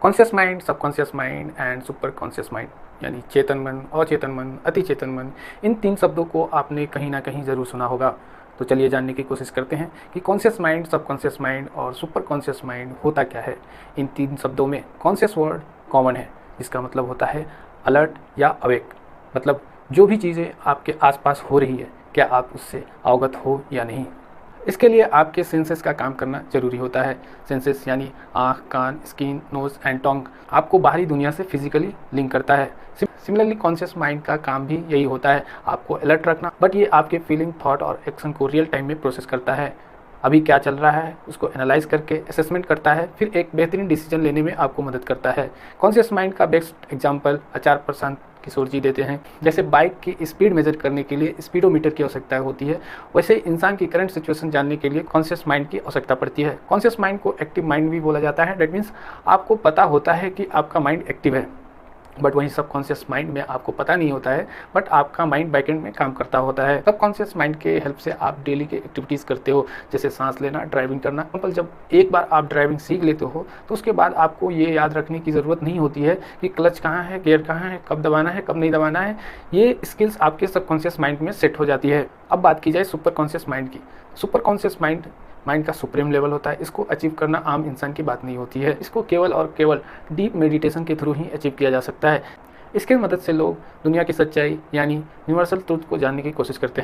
Conscious mind, subconscious mind and super conscious mind, यानी चेतन मन, अचेतन मन, अति चेतन मन, इन 3 शब्दों को आपने कहीं ना कहीं ज़रूर सुना होगा। तो चलिए जानने की कोशिश करते हैं कि कॉन्शियस माइंड, सबकॉन्शियस माइंड और सुपर कॉन्शियस माइंड होता क्या है। इन 3 शब्दों में कॉन्शियस वर्ड कॉमन है, जिसका मतलब होता है अलर्ट या अवेक, मतलब जो भी चीज़ें आपके आसपास हो रही है, क्या आप उससे अवगत हो या नहीं। इसके लिए आपके सेंसेस का काम करना जरूरी होता है। सेंसेस यानी आँख, कान, स्किन, नोज़ एंड टंग आपको बाहरी दुनिया से फिजिकली लिंक करता है। सिमिलरली कॉन्शियस माइंड का काम भी यही होता है, आपको अलर्ट रखना, बट ये आपके फीलिंग, थॉट और एक्शन को रियल टाइम में प्रोसेस करता है। अभी क्या चल रहा है उसको एनालाइज करके असेसमेंट करता है, फिर एक बेहतरीन डिसीजन लेने में आपको मदद करता है। कॉन्शियस माइंड का बेस्ट एग्जांपल आचार्य प्रशांत किशोर जी देते हैं। जैसे बाइक की स्पीड मेजर करने के लिए स्पीडोमीटर की आवश्यकता होती है, वैसे इंसान की करंट सिचुएशन जानने के लिए कॉन्शियस माइंड की आवश्यकता पड़ती है। कॉन्शियस माइंड को एक्टिव माइंड भी बोला जाता है। दैट मीन्स आपको पता होता है कि आपका माइंड एक्टिव है, बट वहीं सबकॉन्शियस माइंड में आपको पता नहीं होता है, बट आपका माइंड बैकएंड में काम करता होता है। सबकॉन्शियस माइंड के हेल्प से आप डेली के एक्टिविटीज़ करते हो, जैसे सांस लेना, ड्राइविंग करना। सिंपल, जब एक बार आप ड्राइविंग सीख लेते हो तो उसके बाद आपको ये याद रखने की ज़रूरत नहीं होती है कि क्लच कहाँ है, गियर कहाँ है, कब दबाना है, कब नहीं दबाना है। ये स्किल्स आपके सबकॉन्शियस माइंड में सेट हो जाती है। अब बात की जाए सुपर कॉन्शियस माइंड की। सुपर कॉन्शियस माइंड का सुप्रीम लेवल होता है। इसको अचीव करना आम इंसान की बात नहीं होती है। इसको केवल और केवल डीप मेडिटेशन के थ्रू ही अचीव किया जा सकता है। इसकी मदद से लोग दुनिया की सच्चाई यानी यूनिवर्सल ट्रूथ को जानने की कोशिश करते हैं।